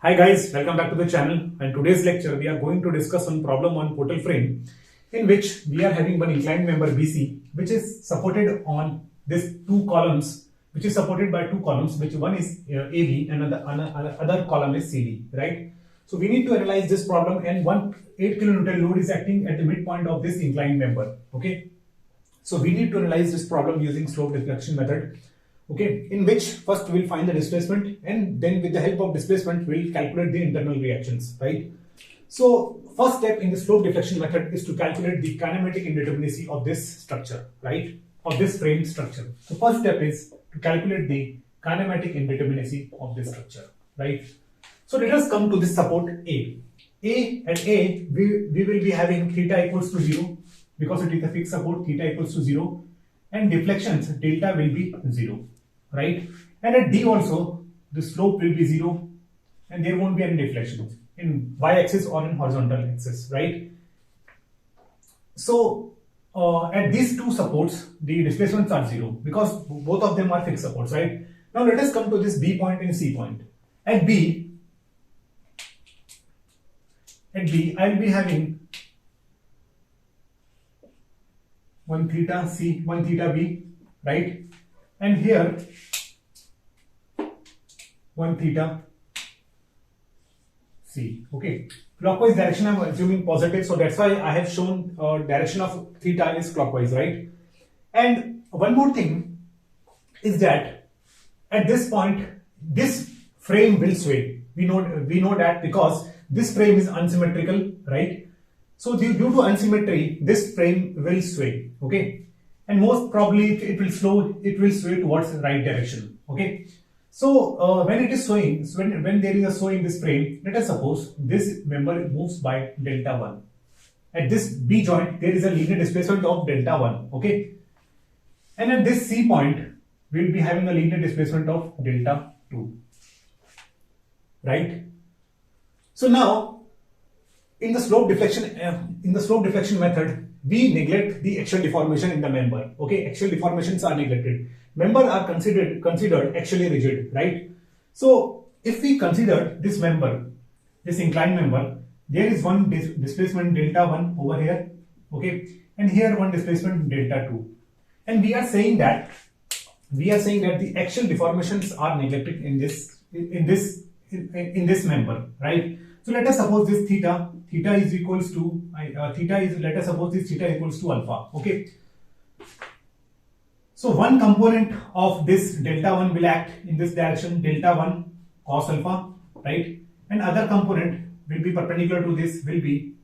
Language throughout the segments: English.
Hi guys, welcome back to the channel. And today's lecture we are going to discuss on problem on portal frame in which we are having one inclined member BC which is supported on this two columns, which is supported by two columns, which one is AB and other column is CD, right? So we need to analyze this problem, and 8 kilonewton load is acting at the midpoint of this inclined member. Okay, so we need to analyze this problem using slope deflection method. Okay, in which first we'll find the displacement, and then with the help of displacement we'll calculate the internal reactions, right? So first step in the slope deflection method is to calculate the kinematic indeterminacy of this structure, right? Of this frame structure. So first step is to calculate the kinematic indeterminacy of this structure, right? So let us come to this support A. At A we will be having theta equals to 0 because it is a fixed support, theta equals to 0, and deflections delta will be 0, right? And at D also the slope will be 0 and there won't be any deflections in y-axis or in horizontal axis, right? So at these two supports the displacements are 0 because both of them are fixed supports, right? Now let us come to this B point and C point. At B I will be having one theta C, one theta B, right? And here one theta C. Okay, clockwise direction I'm assuming positive, so that's why I have shown direction of theta is clockwise, right? And one more thing is that at this point this frame will sway. We know that because this frame is unsymmetrical, right? So due to unsymmetry, this frame will sway, okay? And most probably it will sway towards the right direction, okay? So when it is swaying, when there is a sway in this frame, let us suppose this member moves by delta 1. At this B joint, there is a linear displacement of delta 1, okay? And at this C point, we will be having a linear displacement of delta 2, right? So now, in the slope deflection method, we neglect the axial deformation in the member. Okay, axial deformations are neglected. Member are considered axially rigid, right? So if we consider this member, this inclined member, there is one displacement delta 1 over here, okay, and here one displacement delta 2, and we are saying that the axial deformations are neglected in this member, right? So let us suppose this theta is equals to let us suppose this theta equals to alpha, okay? So one component of this delta 1 will act in this direction, delta 1 cos alpha, right? And other component will be perpendicular to this, will be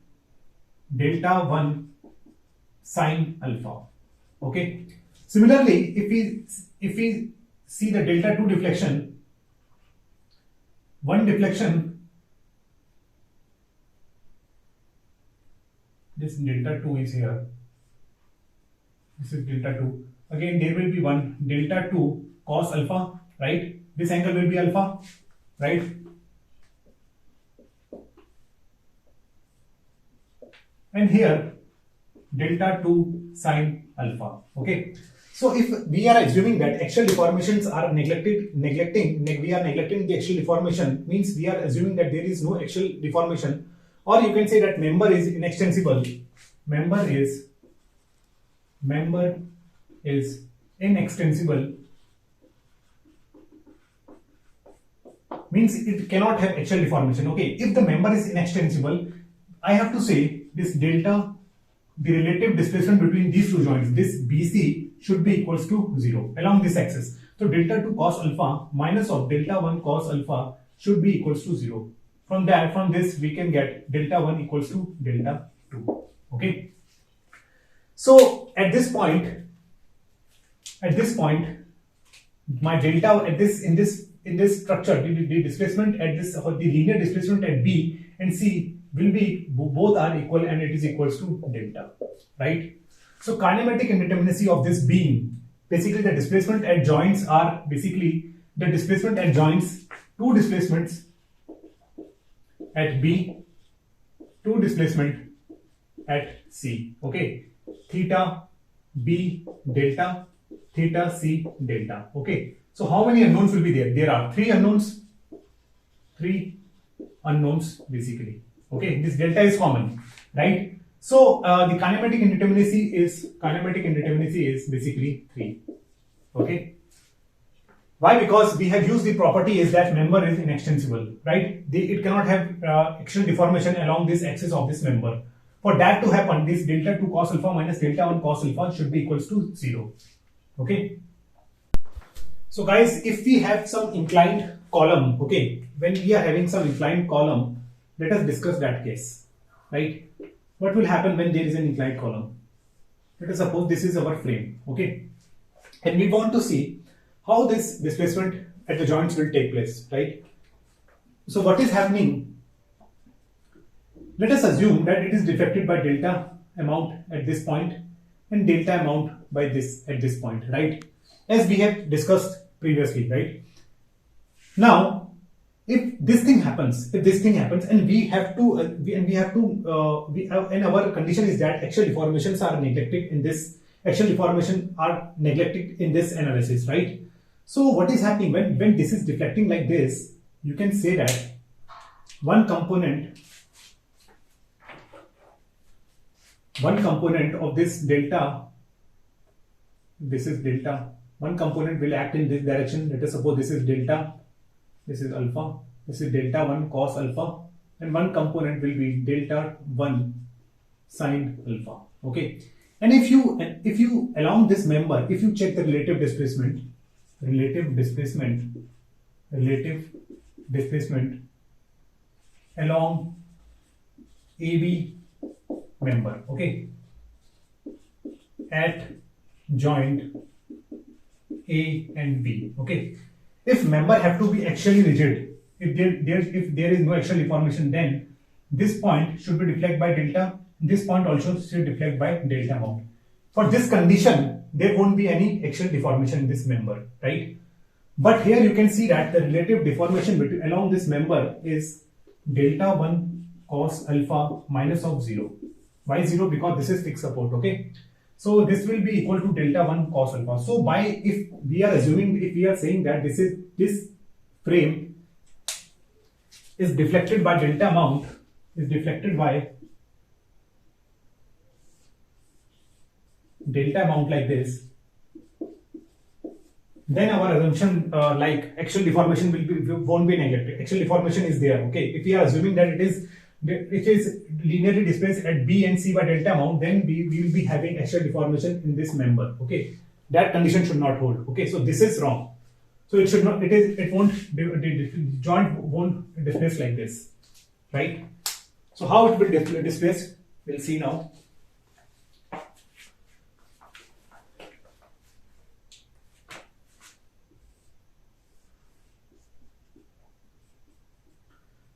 delta 1 sin alpha, okay? Similarly, if we see the delta 2 deflection, one deflection, this delta 2 is here, this is delta 2, again there will be one delta 2 cos alpha, right? This angle will be alpha, right? And here delta 2 sin alpha, okay? So if we are assuming that axial deformations are we are neglecting the axial deformation, means we are assuming that there is no axial deformation, or you can say that member is inextensible. Member is inextensible, means it cannot have axial deformation. Okay, if the member is inextensible, I have to say this delta, the relative displacement between these two joints, this BC, should be equals to 0 along this axis. So delta 2 cos alpha minus of delta 1 cos alpha should be equals to 0. From this we can get delta 1 equals to delta 2, okay? So at this point my delta in this structure, the displacement at this, or the linear displacement at B and C will be, both are equal, and it is equals to delta, right? So kinematic indeterminacy of this beam, basically the displacement at joints are basically the displacement at joints, two displacements at B, two displacement at C, okay? Theta B delta, theta C delta, okay? So how many unknowns will be there? There are three unknowns, 3 unknowns basically. Okay, this delta is common, right? So the kinematic indeterminacy is basically 3. Okay. Why? Because we have used the property is that member is inextensible, right? It cannot have axial deformation along this axis of this member. For that to happen, this delta 2 cos alpha minus delta 1 cos alpha should be equals to 0. Okay. So guys, if we have some inclined column, okay, when we are having some inclined column, let us discuss that case, right? What will happen when there is an inclined column? Let us suppose this is our frame, okay, and we want to see how this displacement at the joints will take place, right? So what is happening? Let us assume that it is deflected by delta amount at this point and delta amount by this at this point, right? As we have discussed previously, right? Now, if this thing happens, and we have to, and our condition is that axial deformations are neglected in this analysis, right? So what is happening when this is deflecting like this? You can say that one component of this delta, this is delta, one component will act in this direction. Let us suppose this is delta, this is alpha, this is delta 1 cos alpha, and one component will be delta 1 sin alpha. Okay, and if you along this member, if you check the relative displacement along AB member, okay, at joint A and B, okay, if member have to be axially rigid, if there is no axial deformation, then this point should be deflected by delta, this point also should deflect by delta amount. For this condition, there won't be any axial deformation in this member, right? But here you can see that the relative deformation along this member is delta 1 cos alpha minus of 0. Why 0? Because this is fixed support, okay? So this will be equal to delta 1 cos alpha. So if we are saying that this frame is deflected by delta amount, is deflected by delta amount like this, then our assumption like axial deformation won't be neglected. Axial deformation is there, okay? If we are assuming that it is linearly displaced at B and C by delta amount, then we will be having axial deformation in this member, okay? That condition should not hold, okay? So this is wrong. So it should not, joint won't displace like this, right? So how it will displace, we'll see now.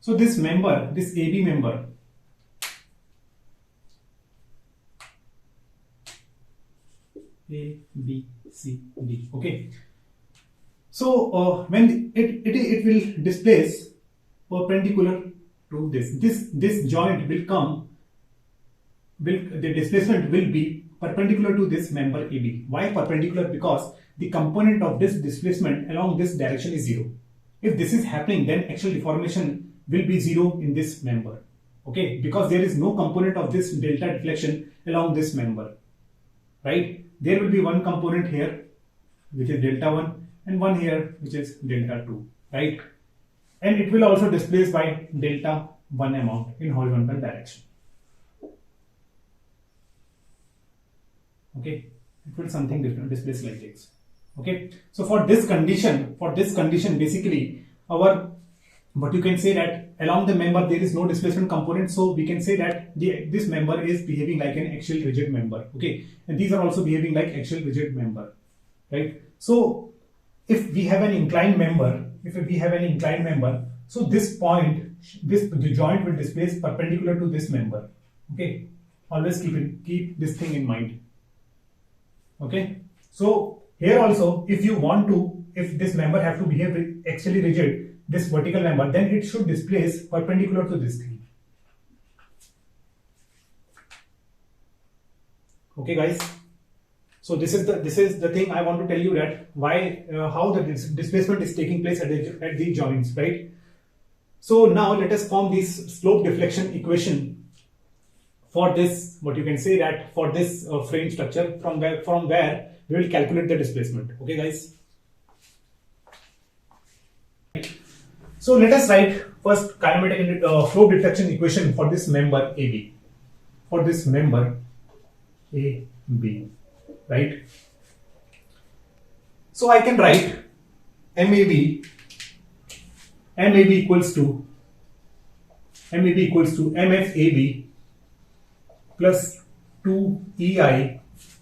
So this member, this AB member, A, B, C, D, okay. So when it will displace perpendicular to this joint will come, the displacement will be perpendicular to this member AB. Why perpendicular? Because the component of this displacement along this direction is 0. If this is happening, then axial deformation will be 0 in this member, okay, because there is no component of this delta deflection along this member, right? There will be one component here which is delta 1 and one here which is delta 2, right? And it will also displace by delta 1 amount in horizontal direction, okay. It will something different, displace like this, okay. So for this condition basically but you can say that along the member there is no displacement component, so we can say that this member is behaving like an axial rigid member, okay, and these are also behaving like axial rigid member, right? So if we have an inclined member, so this point, the joint will displace perpendicular to this member, okay. Always keep this thing in mind, okay. So here also, if this member have to behave axially rigid, this vertical member, then it should displace perpendicular to this thing. Okay, guys. So this is the thing I want to tell you, that why how the displacement is taking place at the joints, right? So now let us form this slope deflection equation for this, what you can say that for this frame structure, from where we will calculate the displacement. Okay guys. So let us write first kinematic slope deflection equation for this member AB. For this member AB, right? So I can write MAB equals to MFAB plus 2EI.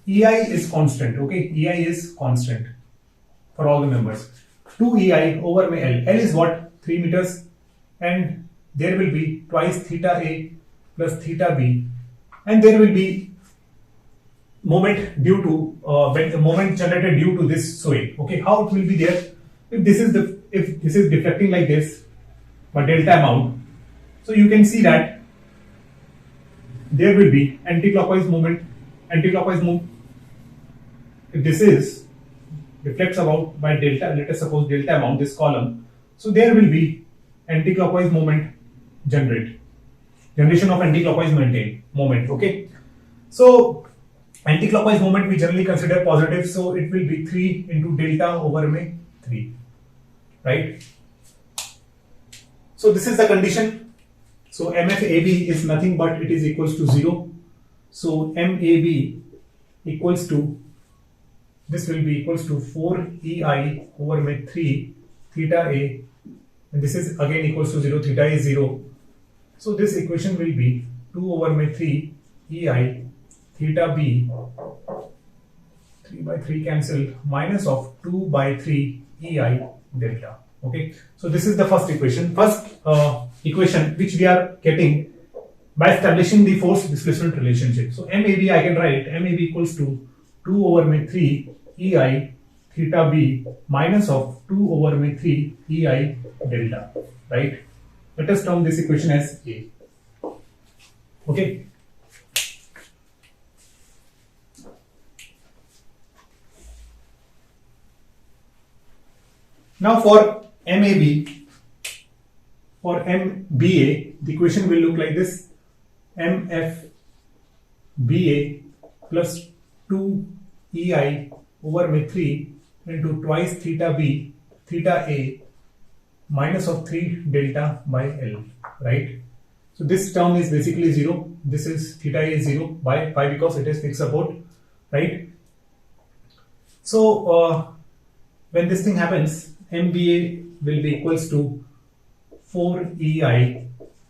EI is constant, okay? EI is constant for all the members. 2EI over my L. L is what? 3 meters, and there will be twice theta A plus theta B, and there will be moment due to when the moment generated due to this sway. Okay, how it will be there? If this is deflecting like this by delta amount, so you can see that there will be anti-clockwise movement. If this is deflects about by delta, let us suppose delta amount, this column, so there will be anti-clockwise moment generation of anti-clockwise moment. Okay, so anti-clockwise moment we generally consider positive, so it will be 3 into delta over may 3, right? So this is the condition. So MFAB is nothing but it is equals to 0. So MAB equals to, this will be equals to 4EI over may 3 theta A, and this is again equals to 0, theta is 0. So this equation will be 2 over may 3 EI theta B, 3 by 3 cancel, minus of 2 by 3 EI delta. Okay, so this is the first equation. Equation which we are getting by establishing the force displacement relationship. So MAB I can write MAB equals to 2 over may 3 EI theta B minus of 2 over may 3 EI delta, right? Let us term this equation as A. Okay. Now for MAB, for MBA, the equation will look like this: MFBA plus 2 EI over may 3 into twice theta B, theta A minus of 3 delta by L, right? So this term is basically 0. This is theta A is 0 by because it is fixed support, right? So when this thing happens, MBA will be equals to 4EI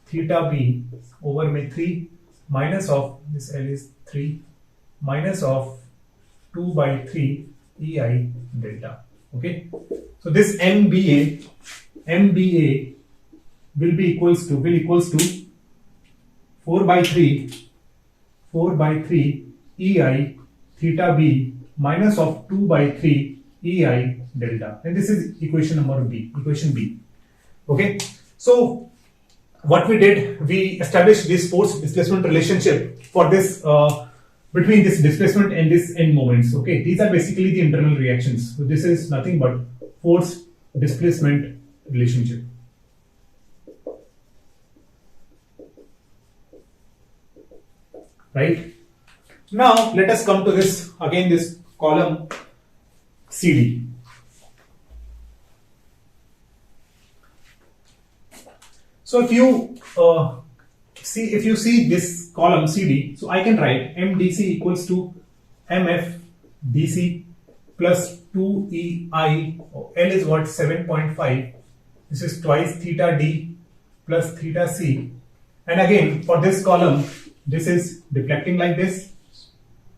theta B over may 3 minus of, this L is 3, minus of 2 by 3 EI delta. Okay, so this MBA will equals to 4 by 3 EI theta B minus of 2 by 3 EI delta, and this is equation number B, equation B. Okay, so what we did, we established this force displacement relationship for this between this displacement and this end moments. Okay, these are basically the internal reactions. So this is nothing but force displacement relationship. Right? Now let us come to this again, this column CD. So if you see this column CD, so I can write MDC equals to MFDC plus 2EI. L is what? 7.5. This is twice theta D plus theta C. And again for this column, this is deflecting like this.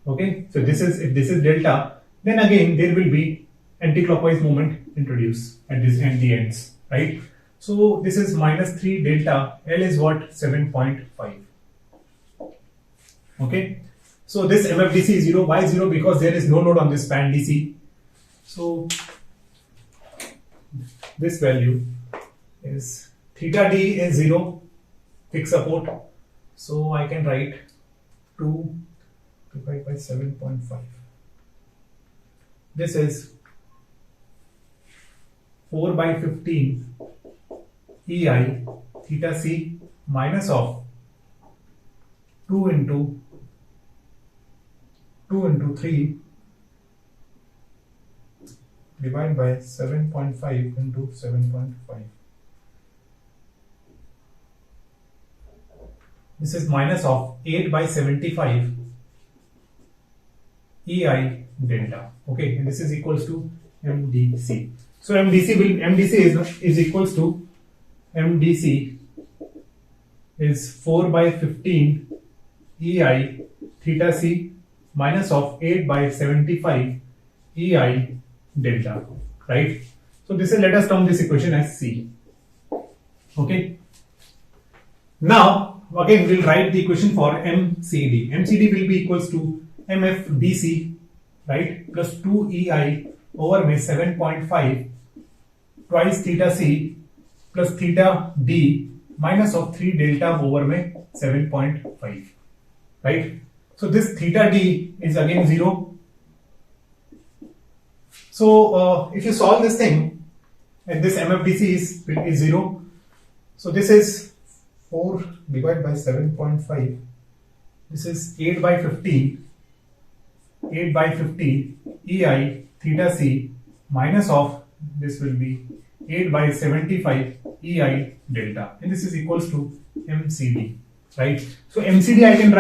Okay, so this is, if this is delta, then again there will be anti-clockwise moment introduced at this end, the ends, right? So this is minus 3 delta. L is what? 7.5. Okay, so this MFDC is 0. Why 0? Because there is no load on this span DC. So this value is theta D is 0, fixed support. So I can write 2 divided by 7.5. This is 4 by 15 EI theta c minus of 2 into 3 divided by 7.5 into 7.5. This is minus of 8 by 75 EI delta. Okay, and this is equals to MDC. So MDC is equals to MDC is 4 by 15 EI theta c minus of 8 by 75 EI delta, right? So this is, let us term this equation as C. Okay. Now again we'll write the equation for MCD. MCD will be equals to MFDC, right, plus 2 EI over में 7.5 twice theta c plus theta d minus of 3 delta over में 7.5, right? So this theta d is again 0. So if you solve this thing, and this MFDC is 0, so this is 4 divided by 7.5. This is 8 by 15 EI theta c minus of, this will be 8 by 75 EI delta, and this is equals to MCD, right? So MCD I can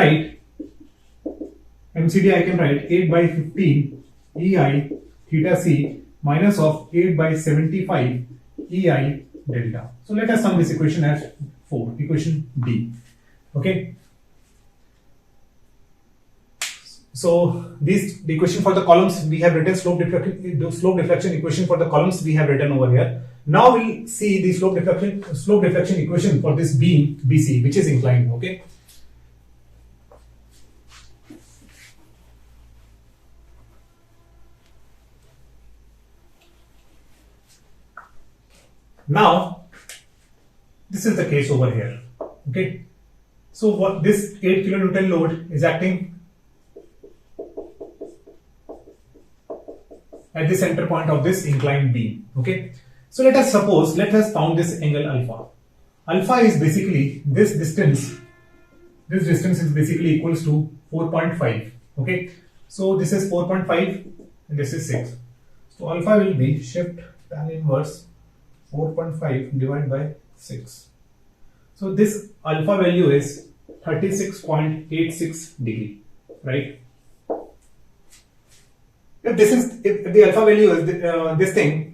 write 8 by 15 EI theta c minus of 8 by 75 EI delta. So let us sum this equation as 4, equation D. Okay. So the equation for the columns we have written, slope deflection equation for the columns we have written over here. Now we'll see the slope deflection equation for this beam BC, which is inclined. Okay. Now this is the case over here. Okay. So what this 8 kilonewton load is acting at the center point of this inclined beam. Okay. So let us found this angle alpha. Alpha is basically this distance. This distance is basically equals to 4.5. Okay. So this is 4.5 and this is 6. So alpha will be shift tan inverse 4.5 divided by 6. So this alpha value is 36.86 degree, right? If the alpha value is this thing,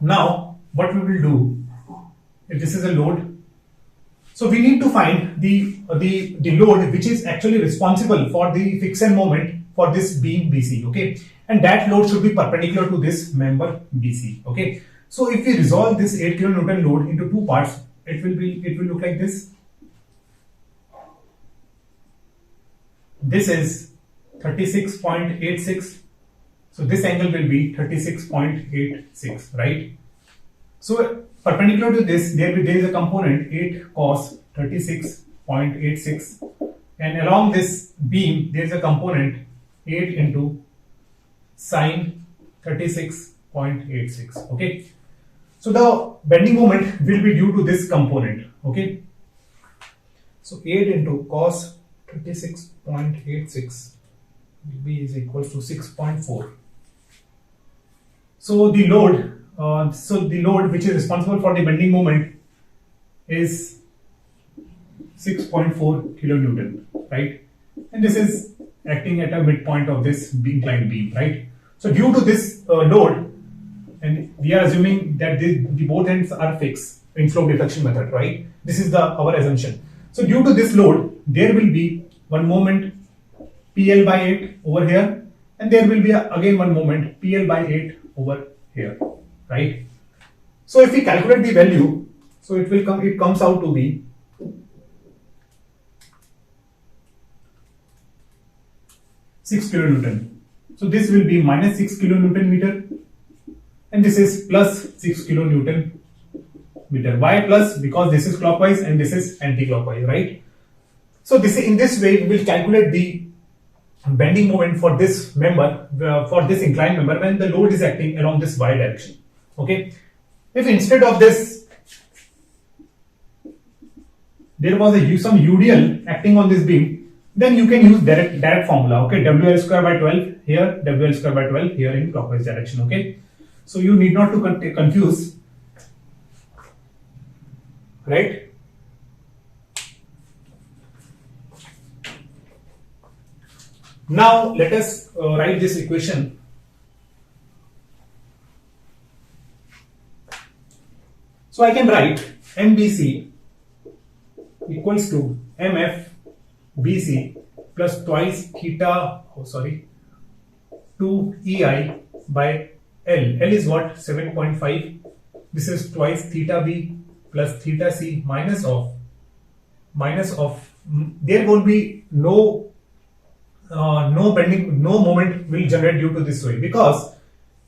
now what we will do, if this is a load, so we need to find the load which is actually responsible for the friction moment for this beam BC, okay, and that load should be perpendicular to this member BC, okay. So if we resolve this 8 kilonewton load into two parts, it will look like this. This is 36.86. So this angle will be 36.86, right? So perpendicular to this, there is a component 8 cos 36.86, and along this beam there is a component 8 into sine 36.86. Okay. So the bending moment will be due to this component. Okay. So 8 into cos 36.86 will be is equals to 6.4. So the load, which is responsible for the bending moment is 6.4 kilonewton, right? And this is acting at a midpoint of this inclined beam, right? So due to this load, and we are assuming that the both ends are fixed in slope deflection method, right? This is our assumption. So due to this load, there will be one moment PL by 8 over here, and there will be again one moment PL by 8 over here, right? So if we calculate the value, so it comes out to be 6 kilonewton. So this will be minus 6 kilonewton meter, and this is plus 6 kilonewton meter. Why plus? Because this is clockwise and this is anti-clockwise, right? So in this way we will calculate the bending moment for this member, for this inclined member, when the load is acting along this y direction. Okay. If instead of this there was some UDL acting on this beam, then you can use direct formula. Okay, WL square by 12 here, WL square by 12 here in clockwise direction. Okay, so you need not to confuse, right? Now let us write this equation. So I can write MBC equals to MF BC plus twice theta, 2 EI by L. L is what? 7.5. This is twice theta B plus theta C minus of, there won't be no bending, no moment will generate due to this way, because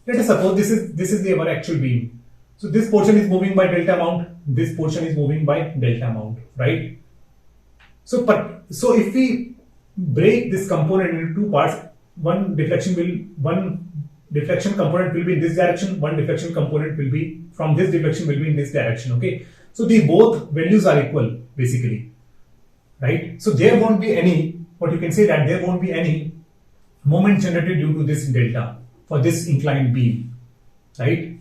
let us suppose this is our actual beam. So this portion is moving by delta amount, this portion is moving by delta amount, right? So if we break this component into two parts, one deflection component will be in this direction, one deflection component will be from this deflection will be in this direction. Okay, so the both values are equal basically, right? So there won't be any, what you can say that there won't be any moment generated due to this delta for this inclined beam, right?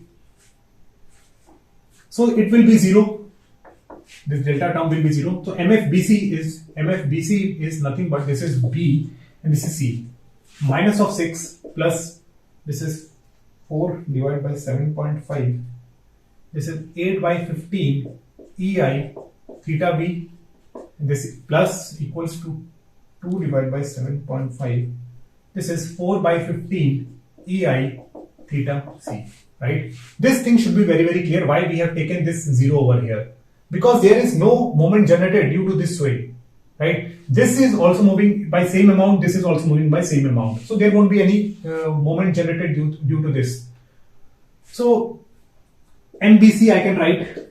So it will be 0. This delta term will be 0. So MFBC is nothing but this is B and this is C. Minus of 6 plus this is 4 divided by 7.5. This is 8 by 15 EI theta B. And this plus equals to 2 divided by 7.5. This is 4 by 15 EI theta C. Right? This thing should be very, very clear why we have taken this 0 over here. Because there is no moment generated due to this sway. Right? This is also moving by same amount, this is also moving by same amount. So there won't be any moment generated due to this. So MBC I can write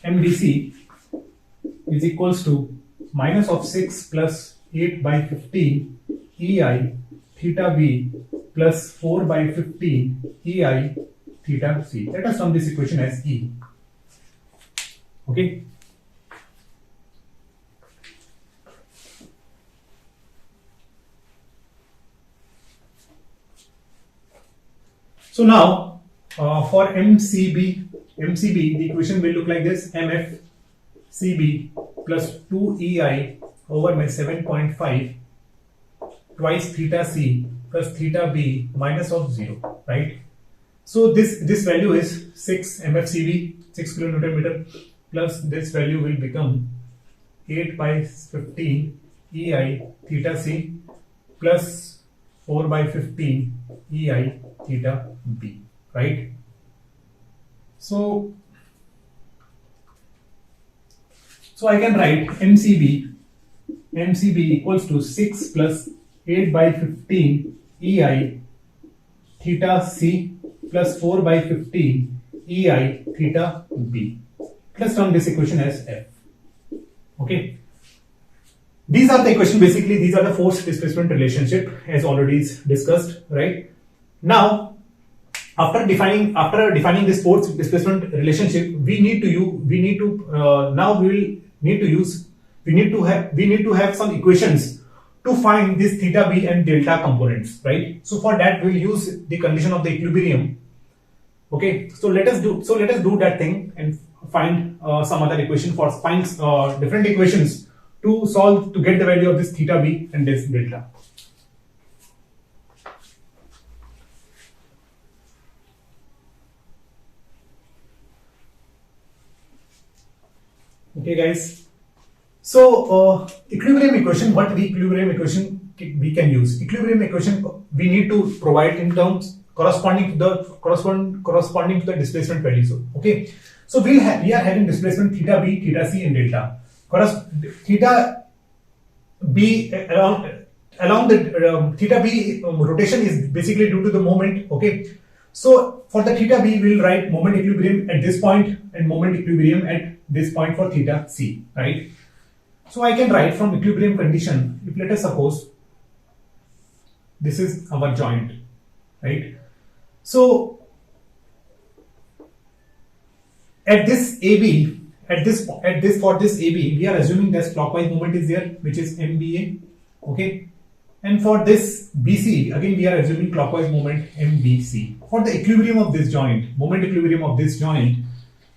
MBC is equals to minus of 6 plus 8 by 15 EI theta B plus 4 by 15 EI theta C. Let us sum this equation as E. Okay. So now for MCB, the equation will look like this: MF CB plus 2 EI over my 7.5 twice theta C plus theta B minus of 0, right? So this value is 6 MFCB, 6 kilonewton meter, plus this value will become 8 by 15 EI theta C plus 4 by 15 EI theta B, right? So I can write MCB equals to 6 plus 8 by 15 EI theta C plus 4 by 15 EI theta B. Let's term this equation as F. Okay. These are the equation, basically these are the force displacement relationship as already discussed, right? Now after defining this force displacement relationship, we need to have some equations to find this theta B and delta components, right? So for that we'll use the condition of the equilibrium. Okay, so let us do that thing and find some other equation for different equations to get the value of this theta B and this delta. Okay guys, so equilibrium equation, what the equilibrium equation we can use? Equilibrium equation we need to provide in terms corresponding to the displacement values. Okay, so we are having displacement theta B, theta C and delta. Theta B along the theta B rotation is basically due to the moment. Okay, so for the theta B we will write moment equilibrium at this point and moment equilibrium at this point for theta C, right? So I can write from equilibrium condition, if let us suppose this is our joint, right? So at this AB for this AB, we are assuming that clockwise movement is there, which is MBA. Okay. And for this BC, again we are assuming clockwise movement MBC. For the equilibrium of this joint, moment equilibrium of this joint,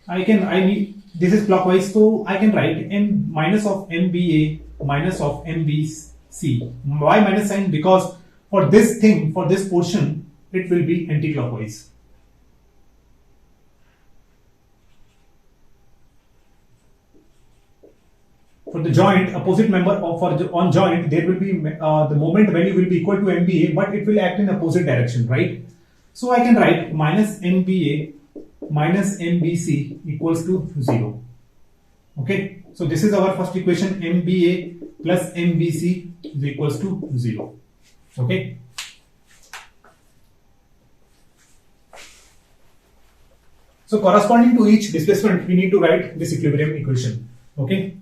this is clockwise, so I can write M minus of MBA minus of MBC. Why minus sign? Because for this thing, for this portion, it will be anti-clockwise. For the joint, opposite member on joint, there will be the moment value will be equal to MBA, but it will act in opposite direction, right? So I can write minus MBA minus MBC equals to 0. Okay, so this is our first equation. MBA plus MBC is equals to 0. Okay. So corresponding to each displacement, we need to write this equilibrium equation. Okay.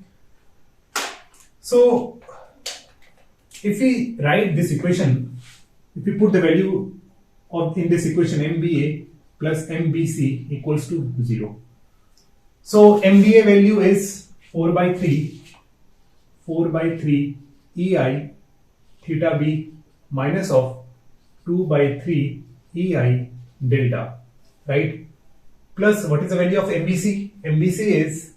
So if we write this equation, if we put the value in this equation MBA plus MBC equals to 0. So MBA value is 4 by 3 EI theta B minus of 2 by 3 EI delta, right? Plus what is the value of MBC? MBC is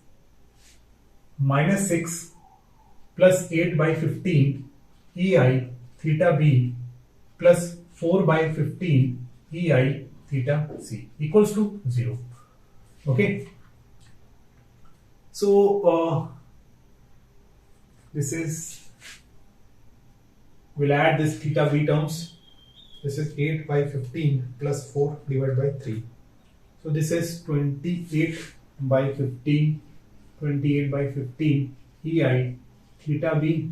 minus 6 plus 8 by 15 EI theta B plus 4 by 15 EI theta C equals to 0. Okay. So this is, we'll add this theta B terms. This is 8 by 15 plus 4 divided by 3. So this is 28 by 15 EI theta B,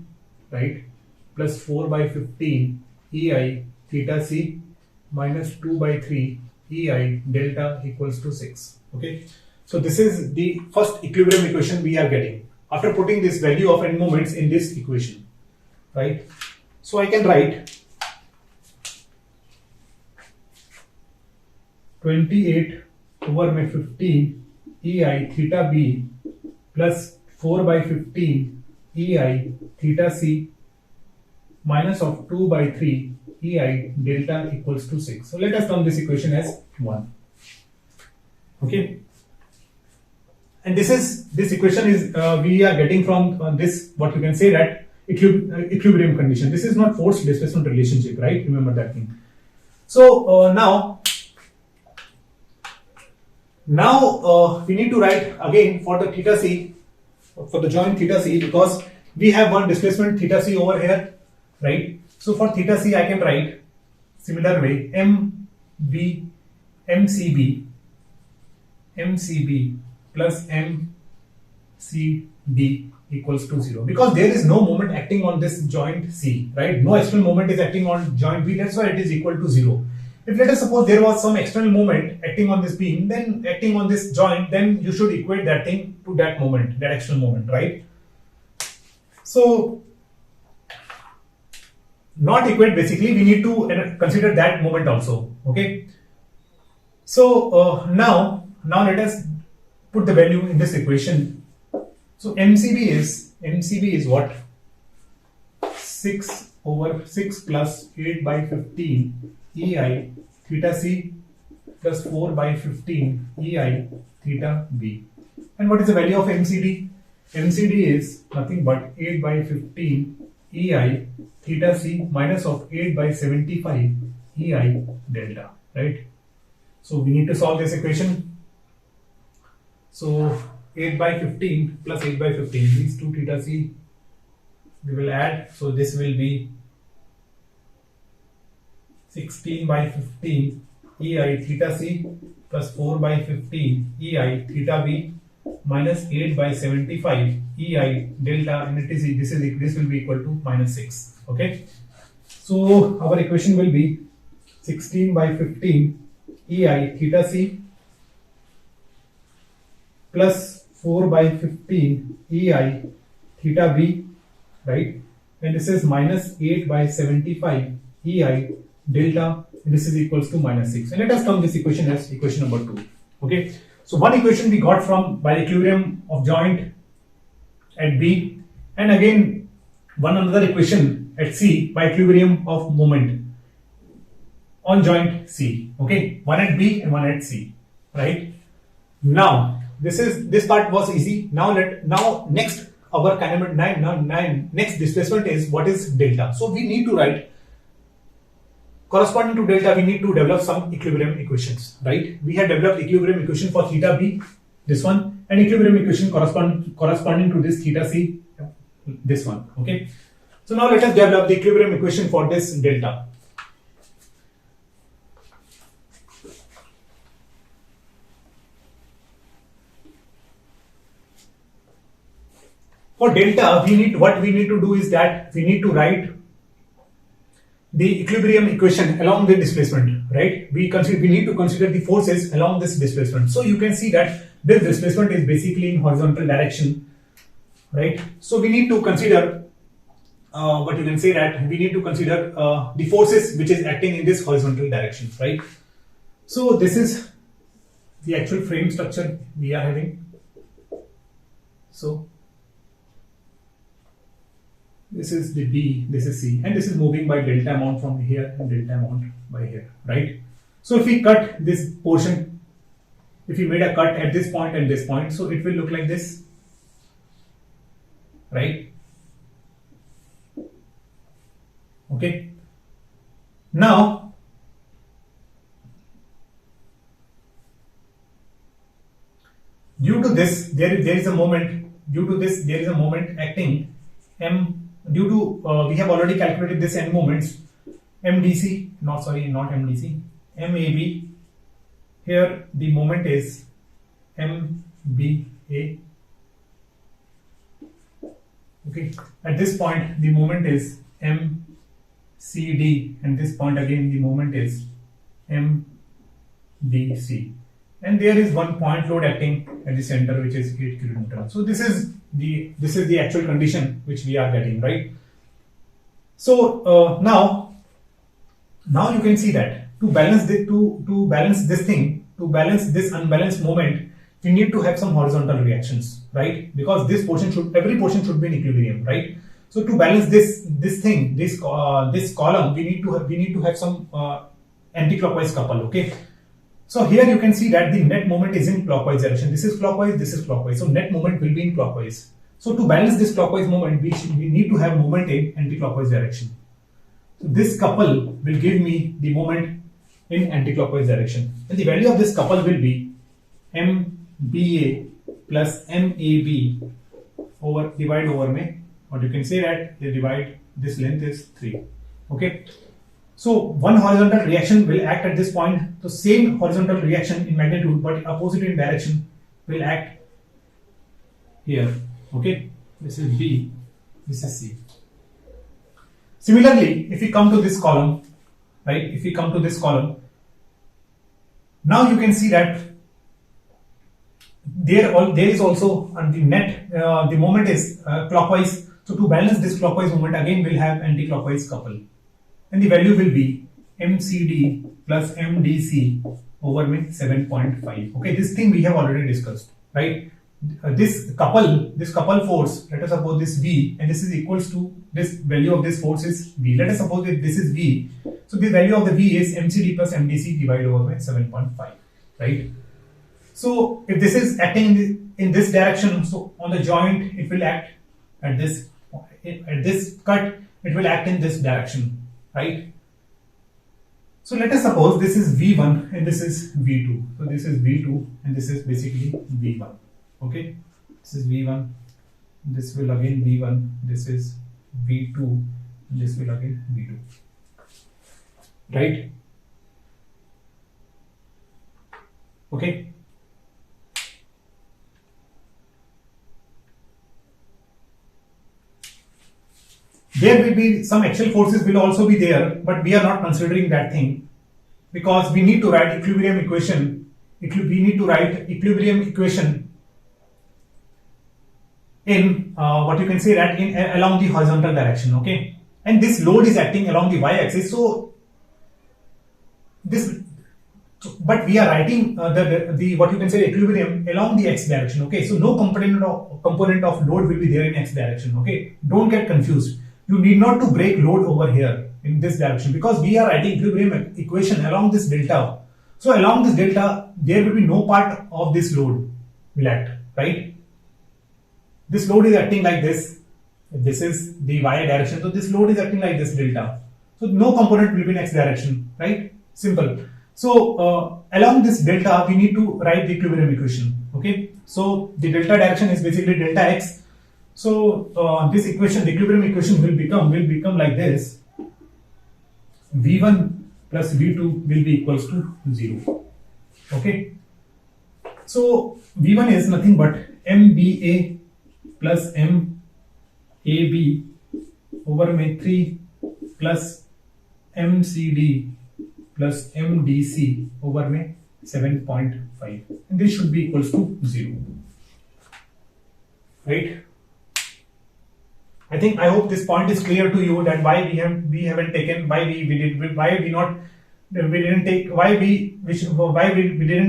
right, plus 4 by 15 EI theta C minus 2 by 3 EI delta equals to 6. Okay, so this is the first equilibrium equation we are getting after putting this value of end moments in this equation, right? So I can write 28 over my 15 EI theta B plus 4 by 15 EI theta C minus of 2 by 3 EI delta equals to 6. So let us term this equation as 1. Okay. And this equation is we are getting from this, what you can say that equilibrium condition. This is not force displacement relationship, right? Remember that thing. So now we need to write again for the theta C, for the joint theta C, because we have one displacement theta C over here, right? So for theta C I can write similar way MCB plus MCD equals to 0, because there is no moment acting on this joint C, right? No external moment is acting on joint B, that's why it is equal to 0. If let us suppose there was some external moment acting on this beam, then acting on this joint, then you should equate that thing to that moment, that external moment, right? So not equate, basically we need to consider that moment also. Okay. So now let us put the value in this equation. So MCB is what? 6 over 6 plus 8 by 15 EI theta C plus 4 by 15 EI theta B. And what is the value of MCD? MCD is nothing but 8 by 15 EI theta C minus of 8 by 75 EI delta, right? So we need to solve this equation. So 8 by 15 plus 8 by 15, these two theta C we will add. So this will be 16 by 15 EI theta C plus 4 by 15 EI theta B minus 8 by 75 EI delta, and this will be equal to minus 6. Okay, so our equation will be 16 by 15 EI theta C plus 4 by 15 EI theta B, right? And this is minus 8 by 75 EI delta, and this is equals to minus 6. And let us term this equation as equation number 2. Okay, So one equation we got from by the equilibrium of joint at B, and again one another equation at C by equilibrium of moment on joint C. Okay, one at B and one at C. Right now, this part was easy. Now next our kinematic next displacement is what is delta. So we need to write corresponding to delta. We need to develop some equilibrium equations. Right? We have developed equilibrium equation for theta B, this one, and equilibrium equation corresponding to this theta C, this one. Okay. So now let us develop the equilibrium equation for this delta. For delta, what we need to do is that we need to write the equilibrium equation along the displacement, right? We need to consider the forces along this displacement. So you can see that this displacement is basically in horizontal direction, right? So we need to consider what you can say that we need to consider the forces which is acting in this horizontal direction, right? So this is the actual frame structure we are having. So this is the B, this is C, and this is moving by delta amount from here and delta amount by here, right? So if we cut this portion, if we made a cut at this point and this point, so it will look like this, right? Okay. Now, due to this, there is a moment. Due to this, there is a moment acting M. Due to we have already calculated this n moments MDC, not MDC, MAB. Here the moment is MBA. Okay, at this point the moment is MCD, and this point again the moment is MDC, and there is one point load acting at the center which is 8 kN. So this is the actual condition which we are getting, right? So now you can see that to balance this unbalanced moment, we need to have some horizontal reactions, right? Because every portion should be in equilibrium, right? So to balance this column, we need to have some anti-clockwise couple. Okay. So here you can see that the net moment is in clockwise direction. This is clockwise, this is clockwise. So net moment will be in clockwise. So to balance this clockwise moment, we need to have moment in anti-clockwise direction. So this couple will give me the moment in anti-clockwise direction. And the value of this couple will be MBA plus MAB divide over me. Or you can say that they divide, this length is 3. Okay. So one horizontal reaction will act at this point. The same horizontal reaction in magnitude but opposite in direction will act here. Okay, this is B, this is C. Similarly, if we come to this column, right? If we come to this column, now you can see that there is also the net the moment is clockwise. So to balance this clockwise moment, again we'll have anti-clockwise couple. And the value will be MCD plus MDC over 7.5. Okay, this thing we have already discussed, right? This couple force, let us suppose this V, and this is equals to this value of this force is V. Let us suppose that this is V. So the value of the V is MCD plus MDC divided over 7.5, right? So if this is acting in this direction, so on the joint it will act at this cut, it will act in this direction. Right? So let us suppose this is V1 and this is V2. So this is V2 and this is basically V1. Okay? This is V1. This will again V1. This is V2. And this will again V2. Right? Okay? There will be some axial forces will also be there, but we are not considering that thing because we need to write equilibrium equation. We need to write equilibrium equation in what you can say that in along the horizontal direction. Okay, and this load is acting along the y-axis. So this but we are writing the what you can say equilibrium along the x direction. Okay, so no component of load will be there in x direction. Okay, don't get confused. You need not to break load over here in this direction, because we are writing equilibrium equation along this delta. So along this delta, there will be no part of this load will act, right? This load is acting like this. This is the y direction, so this load is acting like this delta. So no component will be in x direction, right? Simple. So along this delta, we need to write the equilibrium equation. Okay, so the delta direction is basically delta x. So this equation, the equilibrium equation will become like this. V1 plus V2 will be equals to 0. Okay, so V1 is nothing but MBA plus MAB over में 3 plus MCD plus MDC over में 7.5, and this should be equals to 0, right? I hope this point is clear to you, that why we didn't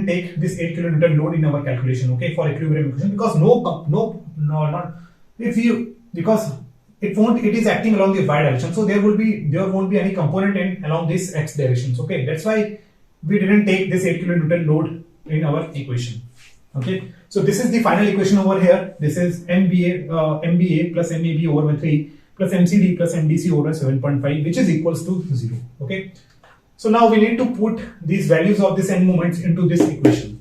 take this 8 kilonewton load in our calculation, okay, for equilibrium equation, because because it is acting along the y direction, so there won't be any component in along this x directions. Okay, that's why we didn't take this 8 kilonewton load in our equation. Okay, so this is the final equation over here. This is MBA plus MAB over 3 plus MCD plus MDC over 7.5, which is equals to 0. Okay, so now we need to put these values of this end moments into this equation.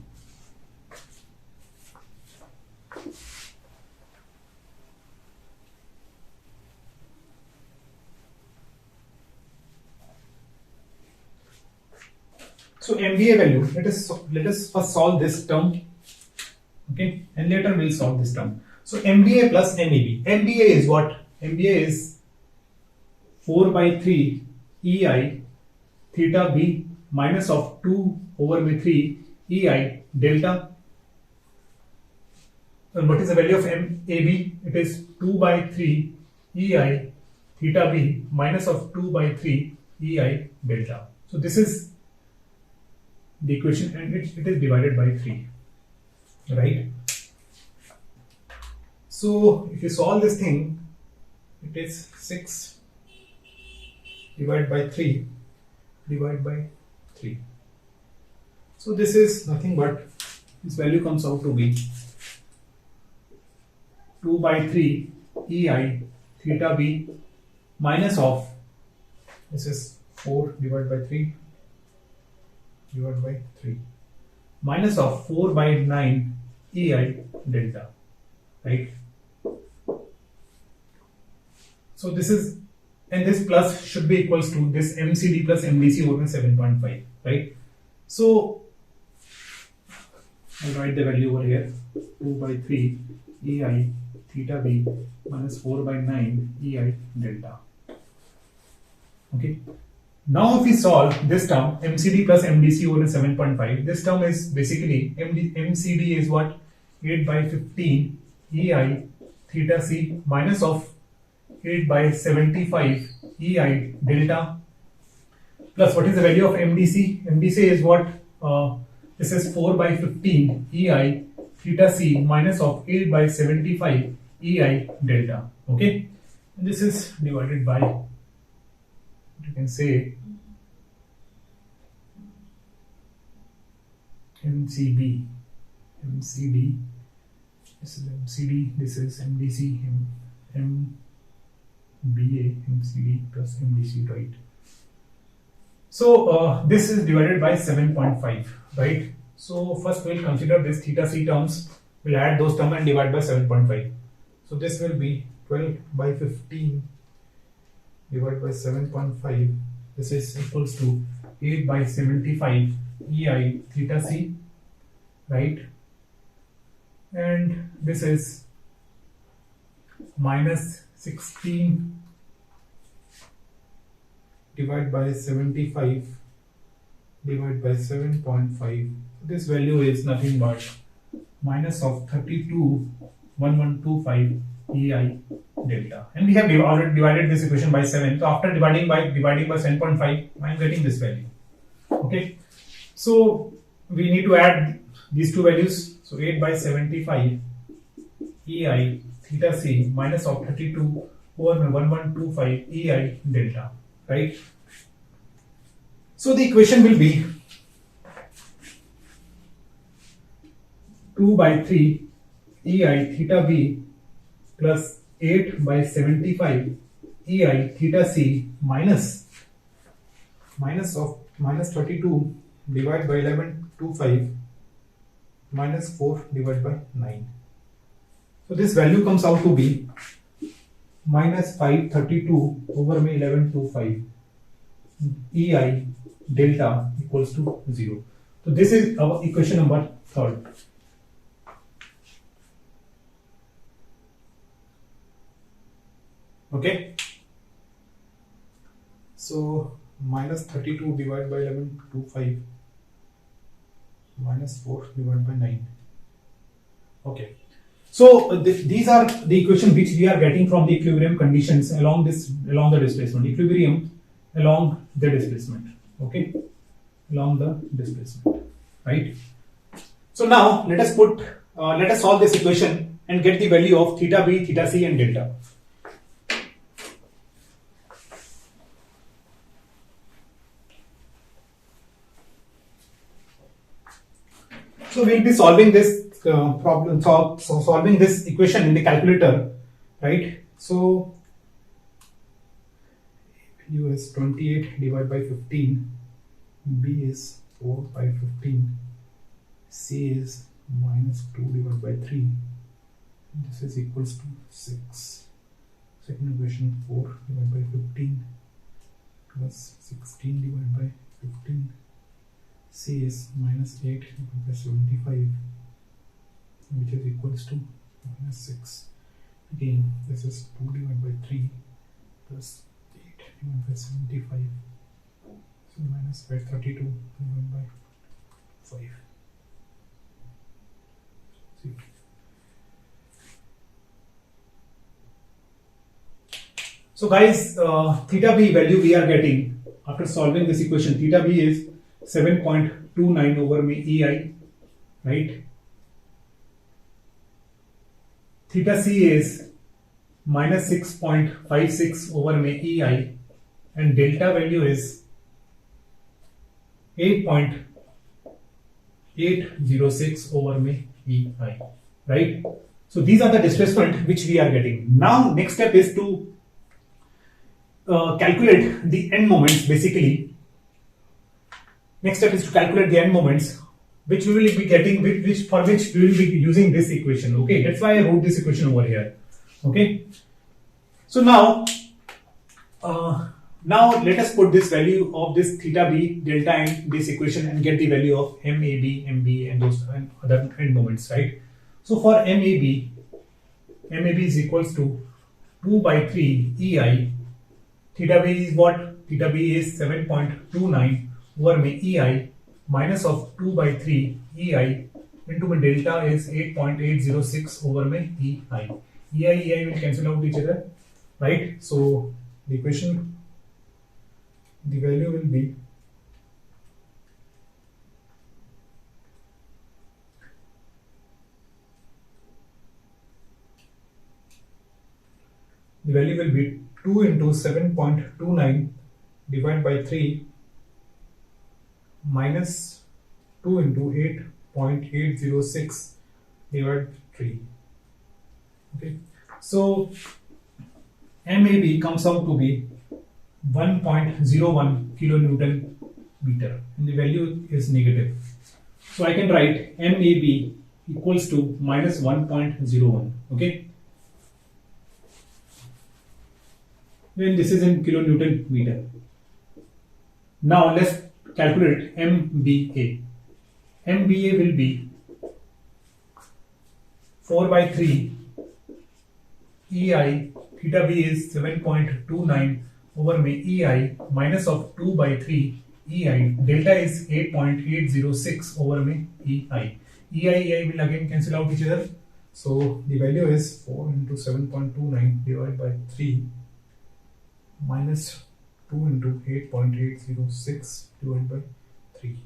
So MBA value, let us first solve this term. Okay, and later we'll solve this term. So MBA plus MAB. MBA is what? MBA is 4 by 3 EI theta B minus of 2 over 3 EI delta. And what is the value of MAB? It is 2 by 3 EI theta B minus of 2 by 3 EI delta. So this is the equation, and it is divided by 3. Right? So if you solve this thing, it is 6 divided by 3 divided by 3. So this is nothing but, this value comes out to be 2 by 3 EI theta B minus of, this is 4 divided by 3 divided by 3 minus of 4 by 9 EI delta, right? So this is, and this plus should be equals to this MCD plus MDC over 7.5, right? So I'll write the value over here, 2 by 3 EI theta B minus 4 by 9 EI delta. Okay. Now if we solve this term, MCD plus MDC over 7.5, this term is basically, MCD is what? 8 by 15 EI theta C minus of 8 by 75 EI delta, plus what is the value of MDC? MDC is what? This is 4 by 15 EI theta C minus of 8 by 75 EI delta. Okay, and this is divided by, you can say, MCD, this is MCD, this is MDC, MBA, MCD plus MDC, right? So this is divided by 7.5, right? So first we'll consider this theta C terms, we'll add those terms and divide by 7.5. So this will be 12 by 15 divided by 7.5, this is equals to 8 by 75 EI theta C, right? And this is minus 16 divided by 75 divided by 7.5. This value is nothing but minus of 32.1125 EI delta, and we have already divided this equation by 7. So after dividing by 7.5, I am getting this value. Okay, So we need to add these two values. So 8 by 75 EI theta c minus of 32 over 1125 EI delta, right? So the equation will be 2 by 3 EI theta b plus 8 by 75 EI theta c minus minus 32 divided by 1125 minus 4 divided by 9. So this value comes out to be minus 532 over 1125 EI delta equals to 0. So this is our equation number 3. Okay. So minus 32 divided by 1125 minus 4 divided by 9. Okay. So these are the equation which we are getting from the equilibrium conditions along the displacement. Equilibrium along the displacement. Okay. Along the displacement. Right. So now let us solve this equation and get the value of theta b, theta c and delta. So we'll be solving this solving this equation in the calculator, right? So U is 28 divided by 15, B is 4 by 15, C is minus 2 divided by 3. This is equals to 6. Second equation 4 divided by 15 plus 16 divided by 15. C is minus 8 divided by 75, which is equals to minus 6. Again, this is 2 divided by 3 plus 8 divided by 75. So minus 532 divided by 5. See. So guys, theta b value we are getting after solving this equation. Theta b is 7.29 over EI, right? Theta c is minus 6.56 over EI, and delta value is 8.806 over EI, right? So these are the displacement which we are getting. Now next step is to calculate the end moments. Basically, next step is to calculate the end moments which we will be getting, for which we will be using this equation. Okay, that's why I wrote this equation over here. Okay, so now let us put this value of this theta b, delta in this equation and get the value of MAB, MBA and those and other end moments, right? So for MAB is equals to 2 by 3 EI. Theta b is what? Theta b is 7.29 over EI minus of 2 by 3 EI into my delta is 8.806 over EI. EI will cancel out each other, right? So the equation, the value will be the value will be 2 into 7.29 divided by 3 minus 2 into 8.806 divided by 3. Okay, so MAB comes out to be 1.01 kilonewton meter and the value is negative. So I can write MAB equals to minus 1.01. Okay, then this is in kilonewton meter. Now let's calculate MBA. MBA will be 4 by 3 EI, theta b is 7.29 over EI minus of 2 by 3 EI, delta is 8.806 over EI. EI will again cancel out each other. So the value is 4 into 7.29 divided by 3 minus 2 into 8.806 divided by 3.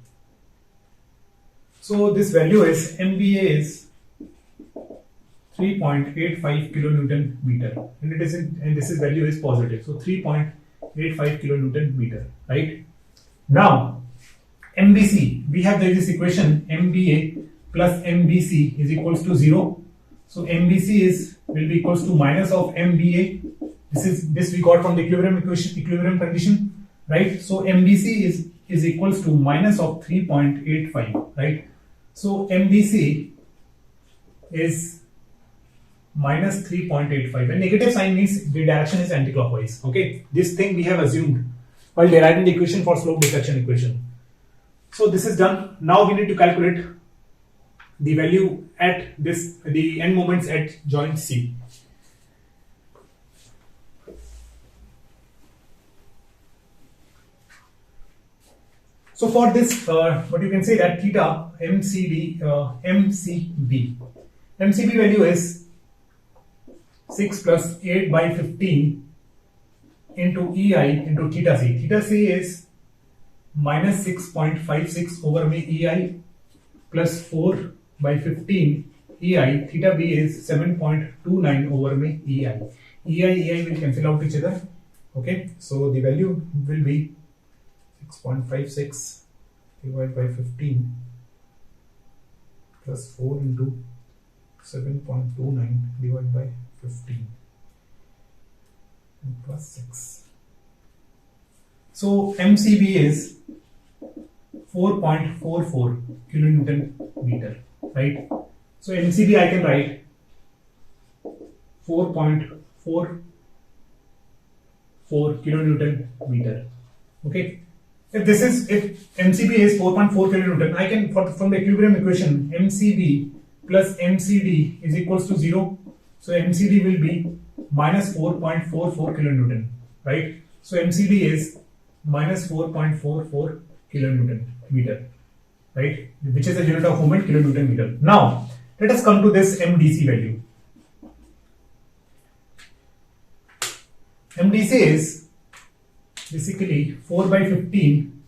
So this value is MVA is 3.85 kilonewton meter, and it is and this is value is positive. So 3.85 kilonewton meter, right? Now MBC, we have this equation MBA plus MBC is equals to 0. So MBC will be equals to minus of MBA. This we got from the equilibrium condition, right? So MBC is equals to minus of 3.85, right? So MBC is minus 3.85, and negative sign means the direction is anti-clockwise. Okay, this thing we have assumed while deriving the equation for slope deflection equation. So this is done. Now we need to calculate the value at the end moments at joint C. So for this, what you can say that theta MCB value is 6 plus 8 by 15 into EI into theta C. Theta C is minus 6.56 over EI plus 4 by 15 EI. Theta B is 7.29 over EI. EI will cancel out each other. Okay, so the value will be 6.56 divided by 15 plus 4 into 7.29 divided by 15 and plus 6. So MCB is 4.44 kilonewton meter, right? So MCB I can write 4.44 kilonewton meter. Okay. If MCB is 4.4 kilonewton, I can from the equilibrium equation MCB plus MCD is equals to 0. So MCD will be minus 4.44 kilonewton, right? So MCD is minus 4.44 kilonewton meter, right? Which is the unit of moment, kilonewton meter. Now let us come to this MDC value. MDC is basically 4 by 15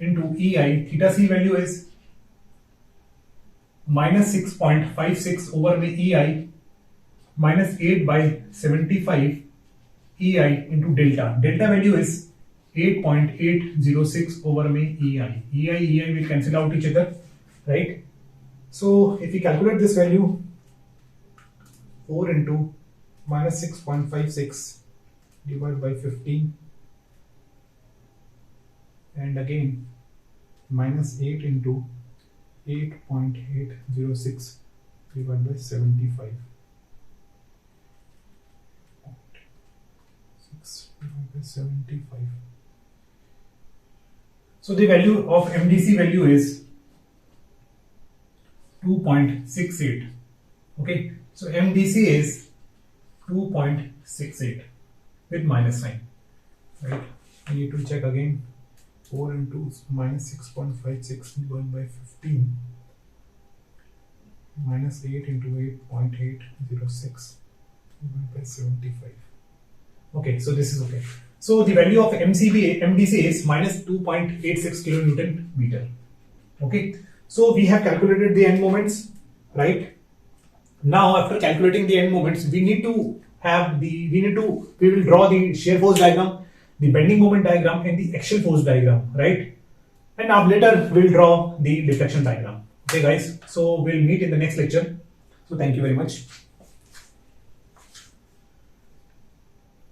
into EI. Theta C value is minus 6.56 over EI minus 8 by 75 EI into delta. Delta value is 8.806 over EI. EI will cancel out each other, right? So if we calculate this value, 4 into minus 6.56 divided by 15 and again minus 8 into 8.806 divided by 75. 6 divided by 75. So the value of MDC value is 2.68. Okay, so MDC is 2.68 with minus sign, right? We need to check again. 4 into minus 6.56 divided by 15 minus 8 into 8.806 divided by 75. Okay, so this is okay. So the value of MDC is minus 2.86 kilonewton meter. Okay, so we have calculated the end moments, right? Now after calculating the end moments, we will draw the shear force diagram, the bending moment diagram and the axial force diagram, right? And now later we'll draw the deflection diagram. Okay guys, so we'll meet in the next lecture. So thank you very much.